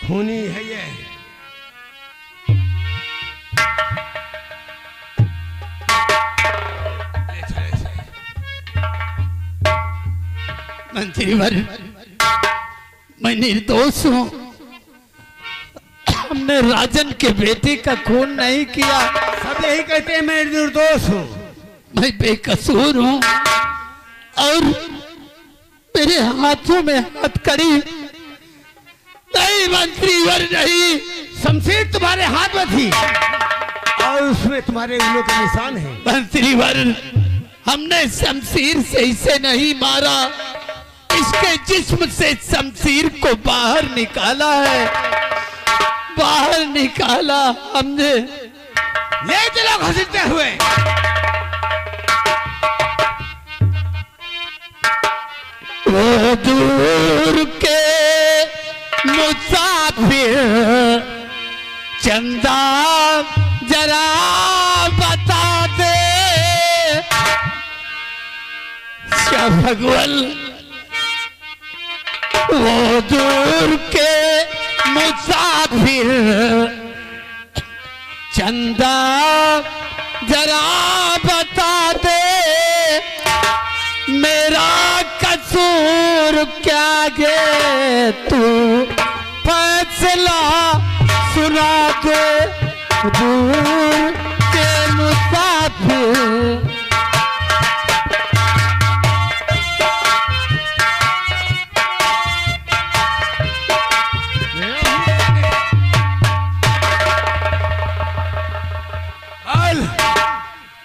खूनी है ये। मंत्री वर, मैं निर्दोष हूँ। हमने राजन के बेटे का खून नहीं किया। सब यही कहते हैं मैं निर्दोष हूँ। मैं बेकसूर हूँ और मेरे हाथों में हथकड़ी नहीं। मंत्री वर नहीं, शमशीर तुम्हारे हाथ में थी और उसमें तुम्हारे उंगलियों के निशान हैं। मंत्री वर, हमने शमशीर से इसे नहीं मारा, इसके जिस्म से शमशीर को बाहर निकाला है, बाहर निकाला हमने। ले चलो घसीटते हुए। वो दूर के मुसाफिर चंदा जरा बता दे, क्या भगवान। वो दूर के मुसाफिर चंदा जरा बता दे, मेरा कसूर क्या गे, तू फैसला सुना दे। दूर के मुसाफिर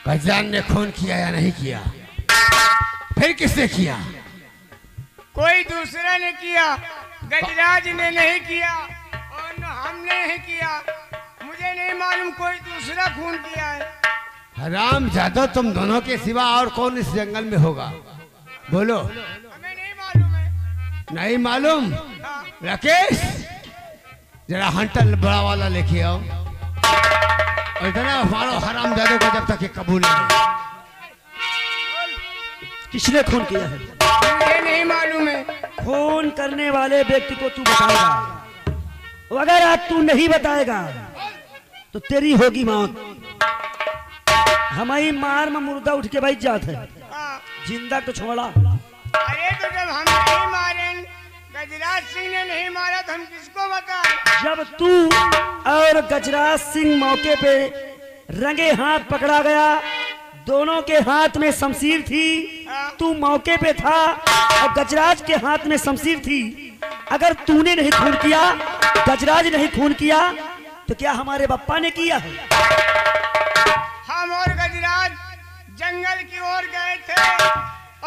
गजरान ने खून किया या नहीं किया? फिर किसने किया? कोई दूसरा ने किया, गजराज ने नहीं किया और न हमने नहीं किया। मुझे नहीं मालूम कोई दूसरा खून किया है। हराम जादो, तुम दोनों के सिवा और कौन इस जंगल में होगा? बोलो। हमें नहीं मालूम है। नहीं मालूम? हाँ। राकेश, जरा हंटर बड़ा वाला लेके आओ और इतना मारो हराम जादो को जब तक ये कबूल नहीं। किसने खून किया है? मुझे नहीं मालूम है। खून करने वाले व्यक्ति को तू बताएगा। अगर आज तू नहीं बताएगा तो तेरी होगी मौत। हमारी मार में मुर्दा उठ के बैठ जात है, हाँ। जिंदा तो छोड़ा। अरे तो जब हम नहीं मारे, गजराज सिंह ने नहीं मारा तो हम किसको बताएं? जब तू और गजराज सिंह मौके पे रंगे हाथ पकड़ा गया, दोनों के हाथ में शमशीर थी, तू मौके पे था और गजराज के हाथ में शमशीर थी। अगर तूने नहीं खून किया, गजराज नहीं खून किया, तो क्या हमारे बप्पा ने किया है? हम और गजराज जंगल की ओर गए थे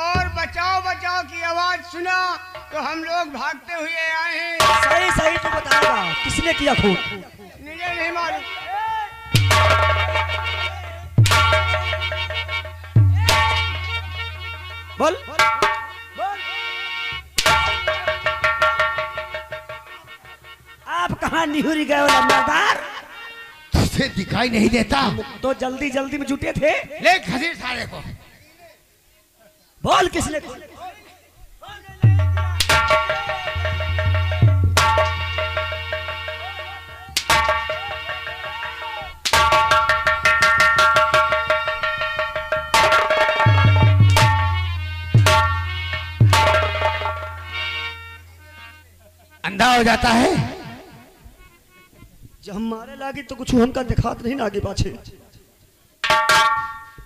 और बचाओ बचाओ की आवाज सुना तो हम लोग भागते हुए आए हैं। सही सही तू बताएगा किसने किया खून? मुझे नहीं मालूम। बोल। आप कहाँ निहुरी गए हो लम्बादार? तुझे दिखाई नहीं देता? तो जल्दी जल्दी में जुटे थे। ले घसीट सारे को। बोल किसने खून? अंधा हो जाता है। जब हम मारे लागे तो कुछ हमका दिखात नहीं ना आगे पाछे।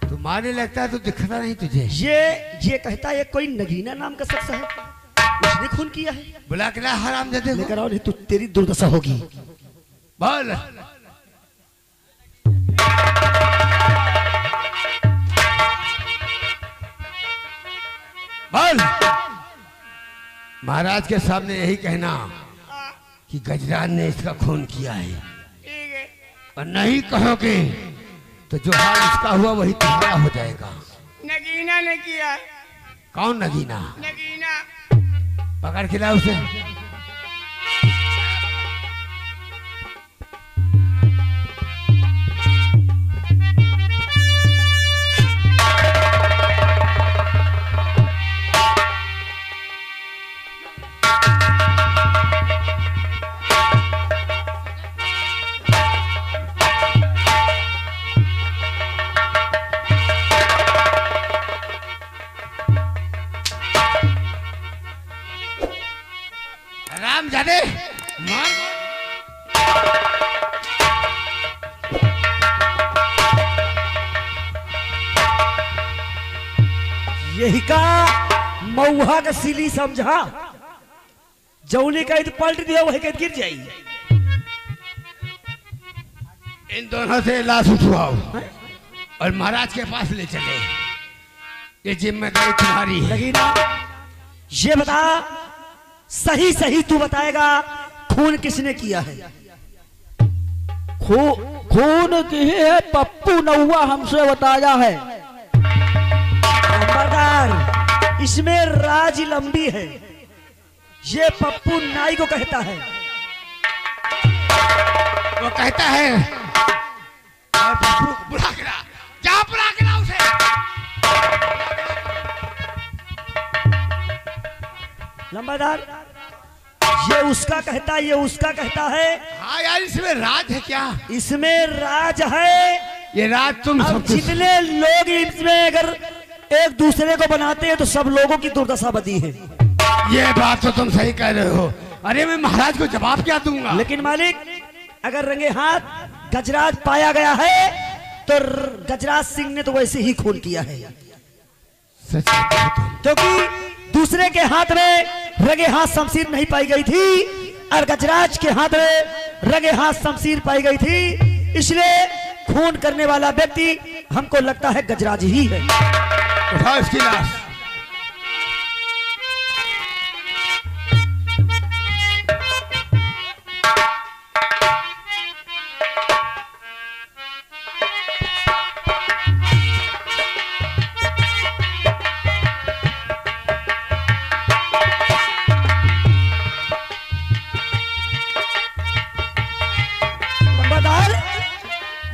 तुम्हारे लगता है तो दिखता नहीं तुझे। ये कहता है कोई नगीना नाम का शख्स है, उसने खून किया है। बुला के ला हराम जादे को। लेकर आओ, नहीं तो तेरी दुर्दशा होगी। बोल। बोल। महाराज के सामने यही कहना कि गजराज ने इसका खून किया है। ठीक है। और नहीं कहोगे तो जो हाल इसका हुआ वही तुम्हारा हो जाएगा। नगीना ने किया है। कौन नगीना? नगीना। पकड़ के ला उसे। दे मार। यही का मऊहा का सिली समझा, जौने का पलट दिया वही गिर जाई। इन दोनों से लाश उठवाओ और महाराज के पास ले चले। ये जिम्मेदारी तुम्हारी है। लगी ना? ये बता, सही सही तू बताएगा खून किसने किया है? खून की है पप्पू नौवा हमसे बताया है। नंबरदार, इसमें राज लंबी है। ये पप्पू नाई को कहता है। वो कहता है और पप्पू को बुला के ला, जा बुला के ला उसे। नंबरदार, ये उसका कहता है, ये उसका कहता है। हाँ यार, इसमें राज है क्या? इसमें राज है। ये राज तुम अब सब जितने लोग इसमें अगर एक दूसरे को बनाते हैं तो सब लोगों की दुर्दशा बदी है। ये बात तो तुम सही कह रहे हो। अरे मैं महाराज को जवाब क्या दूंगा? लेकिन मालिक, अगर रंगे हाथ गजराज पाया गया है तो गजराज सिंह ने तो वैसे ही खून किया है। सच है क्योंकि दूसरे के हाथ में रंगे हाथ शमशीर नहीं पाई गई थी और गजराज के हाथ में रंगे हाथ शमशीर पाई गई थी, इसलिए खून करने वाला व्यक्ति हमको लगता है गजराज ही है। उठाओ इसकी लाश।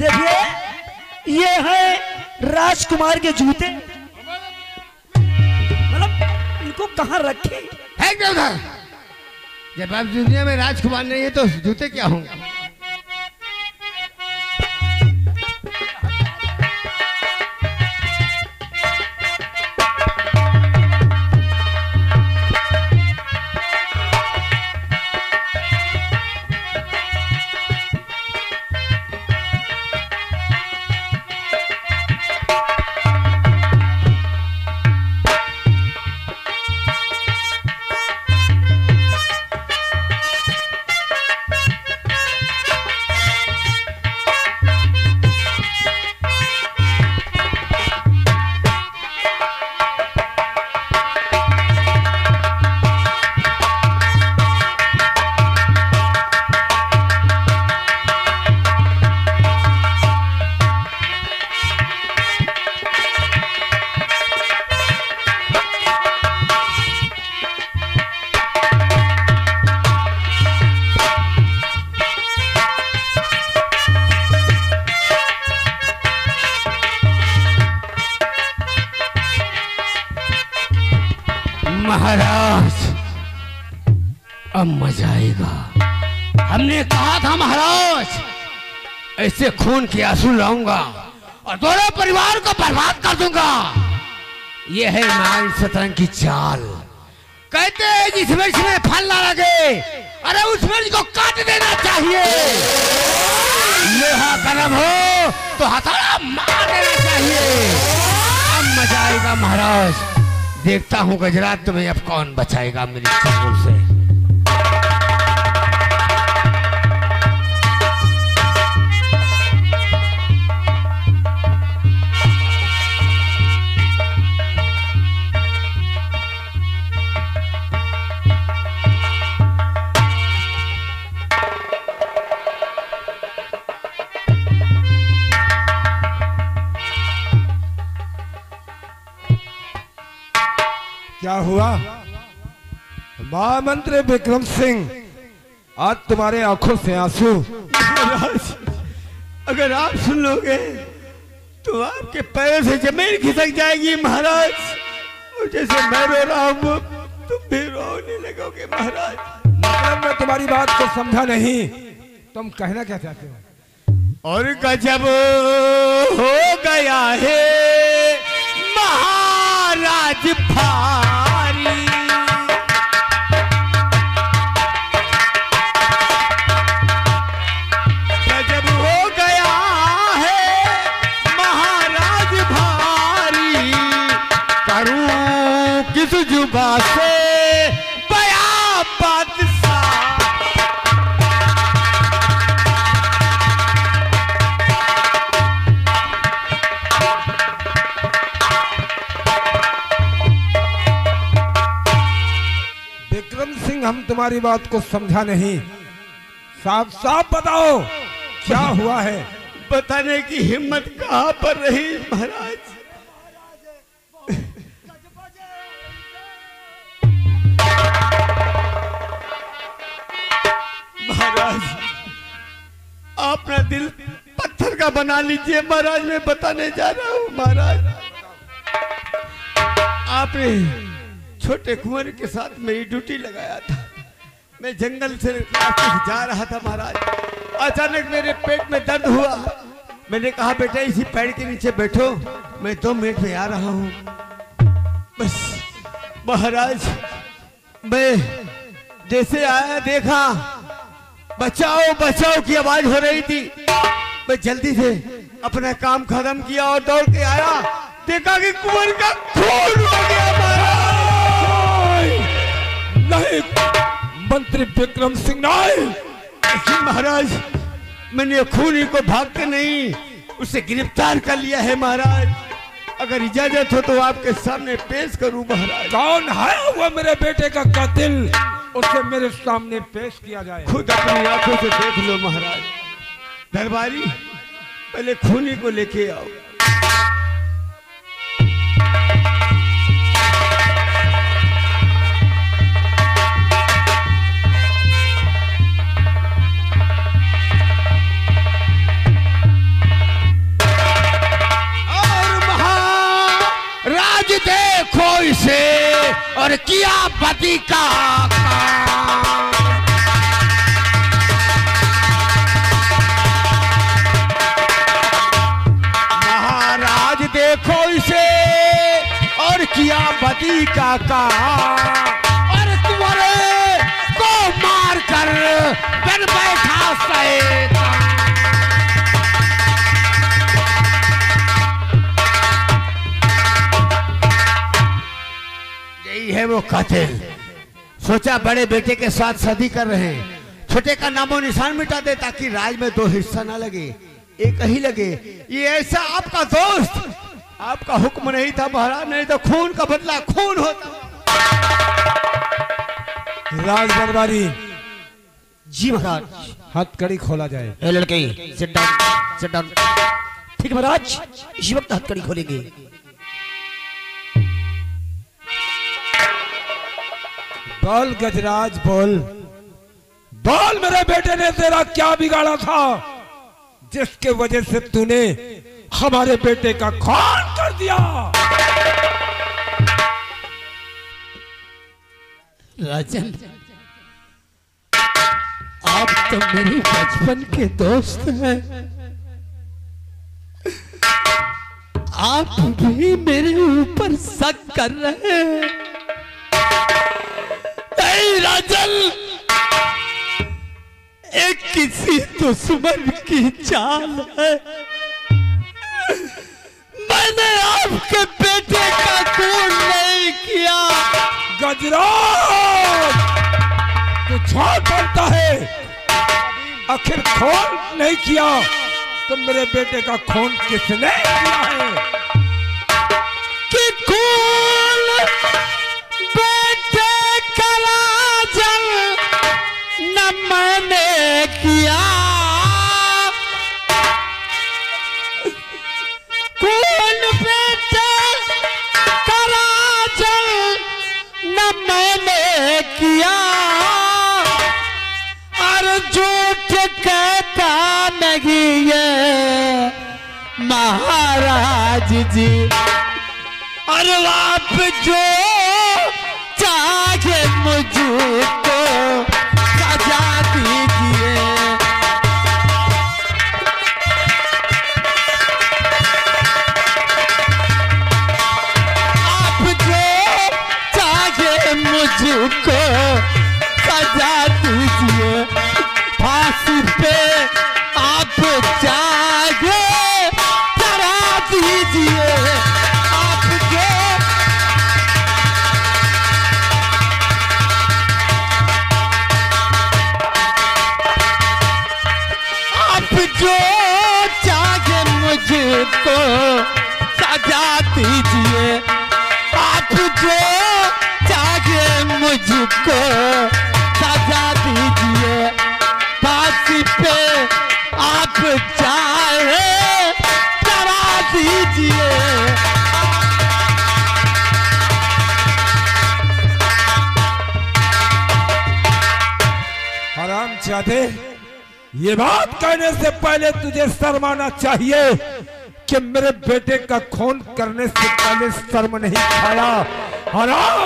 देखिए, ये है राजकुमार के जूते। मतलब इनको कहाँ रखे? फेंक दे उधर। जब अब दुनिया में राजकुमार नहीं है तो जूते क्या होंगे? महाराज, अब मजा आएगा। हमने कहा था महाराज, ऐसे खून के आंसू लाऊंगा और दोनों परिवार को बर्बाद कर दूंगा। यह है हमारी शतरंज की चाल। कहते हैं जिस मिर्च में फल ना लगे, अरे उस मिर्च को काट देना चाहिए। लोहा गर्म हो तो हथौड़ा मार देना चाहिए। अब मजा आएगा महाराज। देखता हूँ गजराज तुम्हें अब कौन बचाएगा मेरी चंगुल से। क्या हुआ? महामंत्री विक्रम सिंह, आज तुम्हारे आंखों से आंसू। महाराज, अगर आप सुन लोगे तो आपके पैरों से जमीन खिसक जाएगी महाराज। और जैसे मैं रो रहा हूँ तुम भी रोने लगोगे महाराज। मतलब मैं तुम्हारी बात को समझा नहीं, तुम कहना क्या चाहते हो? और गजब हो गया है महाराज भारी। से बया बादशाह। विक्रम सिंह, हम तुम्हारी बात को समझा नहीं। साफ साफ बताओ क्या हुआ है। बताने की हिम्मत कहाँ पर रही महाराज। महाराज आप अपना दिल पत्थर का बना लीजिए महाराज। मैं बताने जा रहा हूँ महाराज। आपने छोटे कुंवर के साथ मेरी ड्यूटी लगाया था। मैं जंगल से जा रहा था महाराज। अचानक मेरे पेट में दर्द हुआ। मैंने कहा बेटा इसी पेड़ के नीचे बैठो, मैं 2 मिनट में आ रहा हूँ। बस महाराज मैं जैसे आया देखा बचाओ बचाओ की आवाज हो रही थी। मैं जल्दी से अपना काम खत्म किया और दौड़ के आया, देखा कि कुंवर का खून हो गया महाराज। नहीं मंत्री विक्रम सिंह नहीं। महाराज मैंने खूनी को भागते नहीं उसे गिरफ्तार कर लिया है महाराज। अगर इजाजत हो तो आपके सामने पेश करूं महाराज। कौन है वो मेरे बेटे का कातिल, उसे मेरे सामने पेश किया जाए। खुद अपनी आंखों से देख लो महाराज। दरबारी पहले खूनी को लेके आओ। देखो इसे और किया पति का काम। महाराज देखो इसे और किया पति का काम। और तुम्हारे को मार कर बन बैठा शैतान। है वो कातिल। सोचा बड़े बेटे के साथ शादी कर रहे हैं, छोटे का नामो निशान मिटा दे ताकि राज में 2 हिस्सा ना लगे, एक ही लगे। ये ऐसा आपका दोस्त, आपका हुक्म नहीं था महाराज, नहीं तो खून का बदला खून होता। राज दरबारी जी महाराज। हथकड़ी खोला जाए। ए लड़के सिट डाउन सिट डाउन। ठीक महाराज, इसी वक्त हथकड़ी खोलेंगे। बोल गजराज बोल, बोल मेरे बेटे ने तेरा क्या बिगाड़ा था जिसके वजह से तूने हमारे बेटे का खून कर दिया। राजन आप तो मेरे बचपन के दोस्त हैं। आप भी मेरे ऊपर शक कर रहे हैं। नहीं राजन, एक किसी दुश्मन की चाल है। मैंने आपके बेटे का खून नहीं किया। गजराज तू झूठ बोलता है। आखिर खून नहीं किया तो मेरे बेटे का खून किसने किया है? कि खून बेटे का राजन न मैंने किया। खून बेटे का राजन न मैंने किया। और झूठ कहता नहीं है महाराज जी। और आप जो चाहे मुझको सजा दीजिए। आप जो चाहे मुझको सजा दीजिए। फांसी पे आप चाहे चढ़ा दीजिए। आप जो को सजा दीजिए, आप जो चाहे मुझको सजा दीजिए, फांसी पे आप चाहे चढ़ा दीजिए। हरामजादे, ये बात कहने से पहले तुझे शर्माना चाहिए कि मेरे बेटे का खून करने से पहले शर्म नहीं खाया। हराम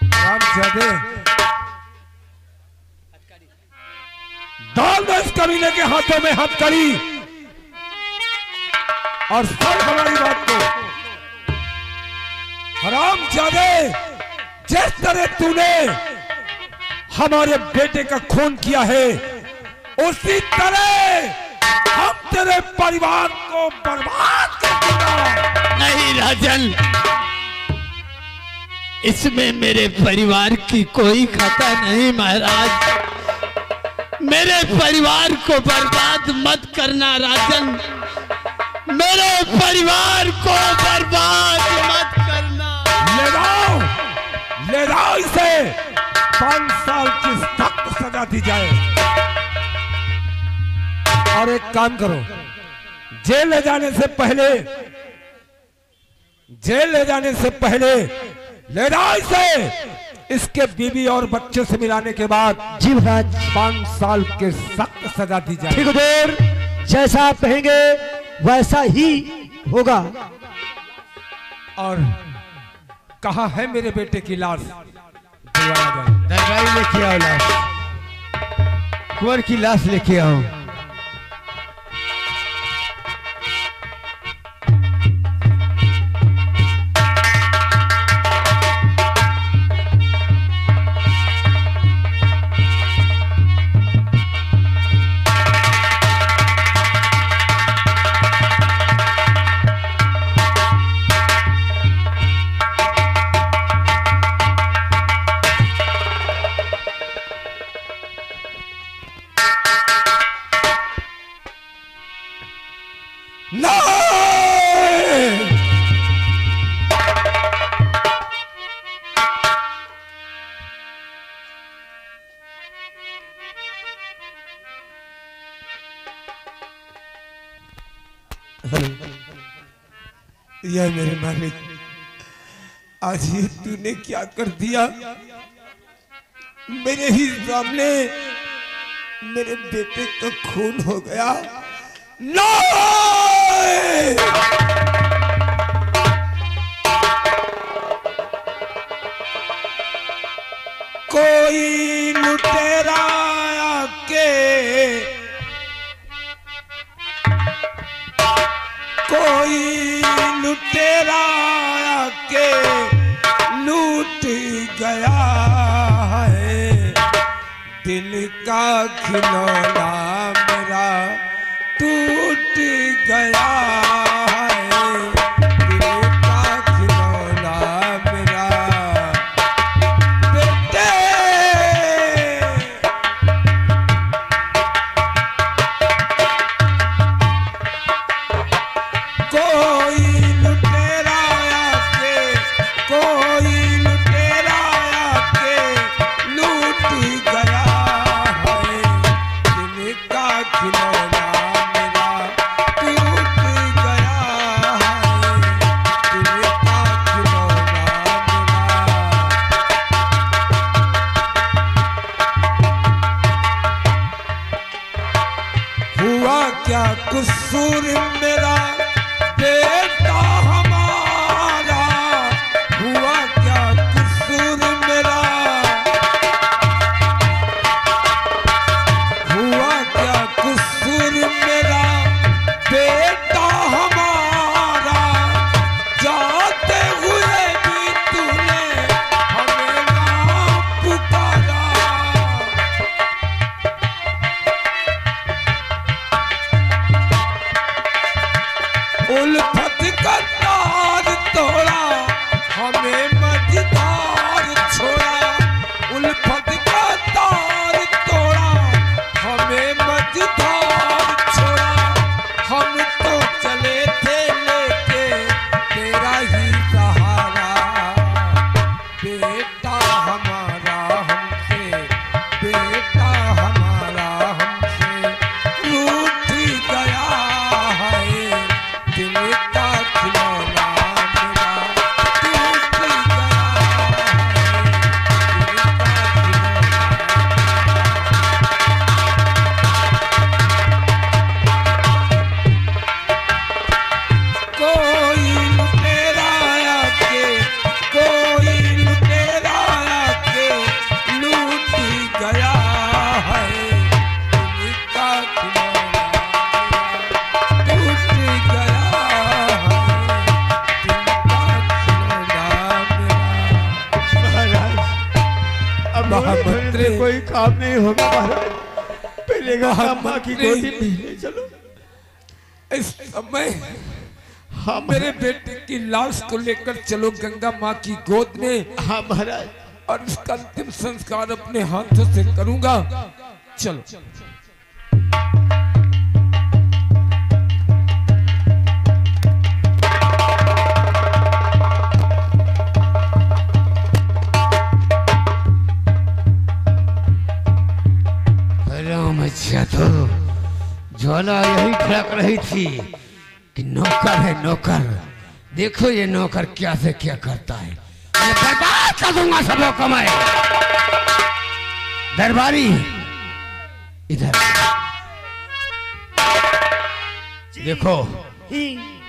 हरामजादे, डाल दो इस कमीने के हाथों में हथकड़ी और सुन हमारी बात को। हरामजादे, जिस तरह तूने हमारे बेटे का खून किया है, उसी तरह हम तेरे परिवार को बर्बाद कर देंगे। नहीं राजन, इसमें मेरे परिवार की कोई खता नहीं महाराज। मेरे परिवार को बर्बाद मत करना राजन, मेरे परिवार को बर्बाद मत करना। ले जाओ इसे, 5 साल की सख्त सजा दी जाए। और एक काम करो, जेल ले जाने से पहले ले जाओ इसे, इसके बीवी और बच्चे से मिलाने के बाद जी महाराज, 5 साल के सख्त सजा दी जाए। ठीक देर, जैसा आप कहेंगे वैसा ही होगा। और कहाँ है मेरे बेटे की लाश? दिलवाया जाए। दरबारी लेके आओ लाश, कुंवर की लाश लेके आओ। यह मेरे मालिक, आज ये तूने क्या कर दिया? मेरे ही सामने मेरे बेटे का खून हो गया। कोई लुटेरा आके, कोई लुटेरा आके लूट गया है, दिल का खिलौना मेरा टूट गया है, दिल का खिलौना मेरा बेटे। कोई लुटेरा आके, कोई लुटेरा आके लूट गया है, दिल का खिलौना मेरा टूट गया है, दिल का खिलौना मेरा। हुआ क्या कसूर मेरा बेटा हमारा, हुआ क्या कसूर मेरा, हुआ क्या कसूर मेरा बेटा हमारा, जाते हुए भी तूने हमें ना पुकारा। उल्फत का तार तोड़ा हमें मझधार छोड़ा, उल्फत का तार तोड़ा, हमें मझधार छोड़ा। हम तो चले थे लेके तेरा ही सहारा, बेटा हमारा हमसे, बेटा हमारा हमसे रूठ गया है, दिल का खिलौना मेरा टूट गया है, दिल का खिलौना। कोई लुटेरा आके, कोई लुटेरा आके लूट गया है, दिल का खिलौना टूट गया है, दिल का खिलौना मेरा। महाराज अब महामंत्री में कोई काम नहीं होगा महाराज, पहले माँ की महामंत्री। गोदी में ले चलो। इस समय मेरे बेटे की लाश को लेकर चलो गंगा माँ की गोद में, हाँ महाराज। और इसका अंतिम संस्कार अपने हाथों से करूंगा। चलो राम अच्छा तो ज्वाला यही खड़क रही थी कि नौकर है नौकर, देखो ये नौकर क्या से क्या करता है, मैं बर्बाद कर दूंगा सब लोग कमाए। दरबारी इधर देखो,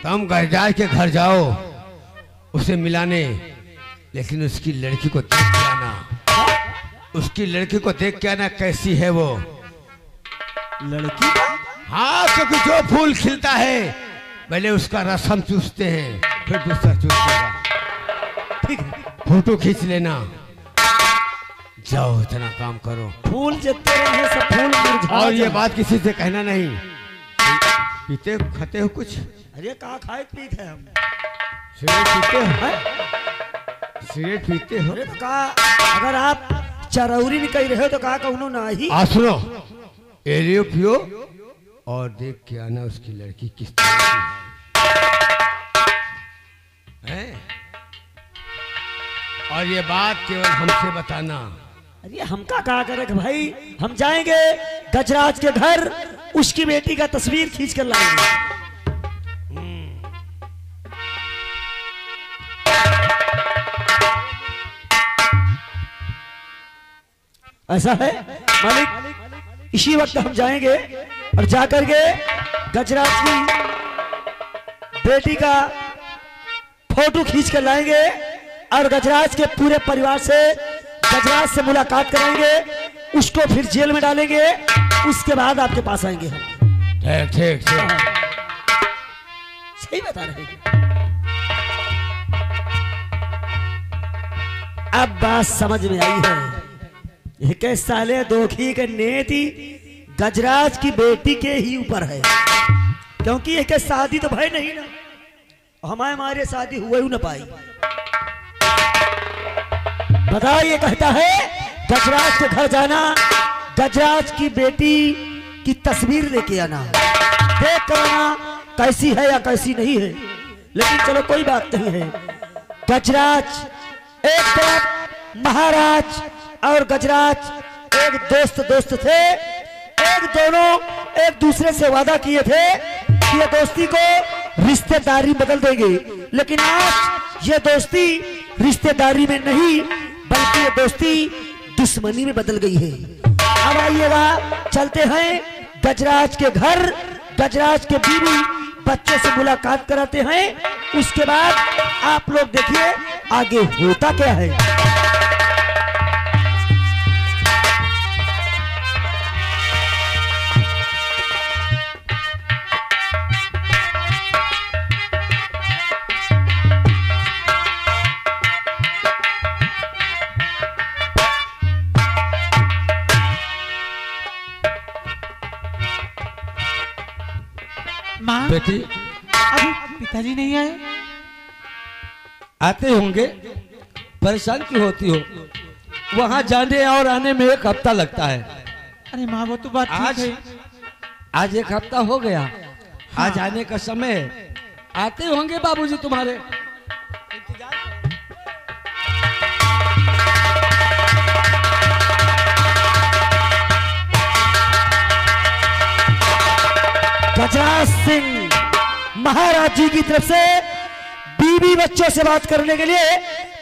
तुम गरजाई के घर जाओ उसे मिलाने, लेकिन उसकी लड़की को देख के आना, उसकी लड़की को देख के आना कैसी है वो लड़की का? हाँ, क्योंकि जो फूल खिलता है पहले उसका रस हम चूसते हैं, फिर दूसरा चूसेगा। ठीक है, फोटो खींच लेना। जाओ इतना काम करो। फूल जितने रहे सब फूल मुरझा और ये जाए। बात किसी से कहना नहीं। पीते हो खाते हो कुछ? अरे कहाँ खाए पीते हैं हम? सिगरेट पीते हो? हैं? सिगरेट पीते हो? अरे तो कहा अगर आप चरौरी निकल रहे हो तो कहा कहूँ ना ही। आ सुनो, एरियो पियो और देख के आना उसकी लड़की किस तरह की है? और ये बात केवल हमसे बताना। अरे हम का कहा करे कि भाई हम जाएंगे गजराज के घर, उसकी बेटी का तस्वीर खींच कर लाएंगे। ऐसा है मालिक, इसी वक्त हम जाएंगे और जाकर के गजराज की बेटी का फोटो खींच कर लाएंगे और गजराज के पूरे परिवार से गजराज से मुलाकात कराएंगे, उसको फिर जेल में डालेंगे, उसके बाद आपके पास आएंगे हम। ठीक ठीक ठीक। सही बता रहे हैं। अब बात समझ में आई है। ये के साले दोखी के नेति गजराज की बेटी के ही ऊपर है, क्योंकि ये के शादी तो भाई नहीं ना, हमारे शादी हुए ही ना पाई। बताओ, ये कहता है गजराज के घर जाना, गजराज की बेटी की तस्वीर लेके आना, देख कर आना कैसी है या कैसी नहीं है। लेकिन चलो कोई बात नहीं है। गजराज एक तरफ महाराज और गजराज एक दोस्त थे, एक दोनों एक दूसरे से वादा किए थे कि ये दोस्ती को रिश्तेदारी बदल देंगे, लेकिन आज ये दोस्ती रिश्तेदारी में नहीं बल्कि ये दोस्ती दुश्मनी में बदल गई है। अब आइएगा, चलते हैं गजराज के घर, गजराज के बीवी बच्चों से मुलाकात कराते हैं, उसके बाद आप लोग देखिए आगे होता क्या है। माँ, बेटी, अभी पिताजी नहीं आए? आते होंगे, परेशान क्यों होती हो? वहां जाने और आने में 1 हफ्ता लगता है। अरे माँ वो तो बात ठीक है। आज 1 हफ्ता हो गया। हाँ। आज आने का समय है। आते होंगे बाबूजी तुम्हारे। गजराज सिंह महाराज जी की तरफ से बीवी बच्चों से बात करने के लिए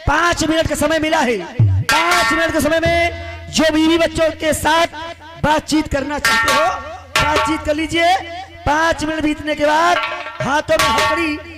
5 मिनट का समय मिला है। 5 मिनट के समय में जो बीवी बच्चों के साथ बातचीत करना चाहते हो बातचीत कर लीजिए। 5 मिनट बीतने के बाद हाथों में हथकड़ी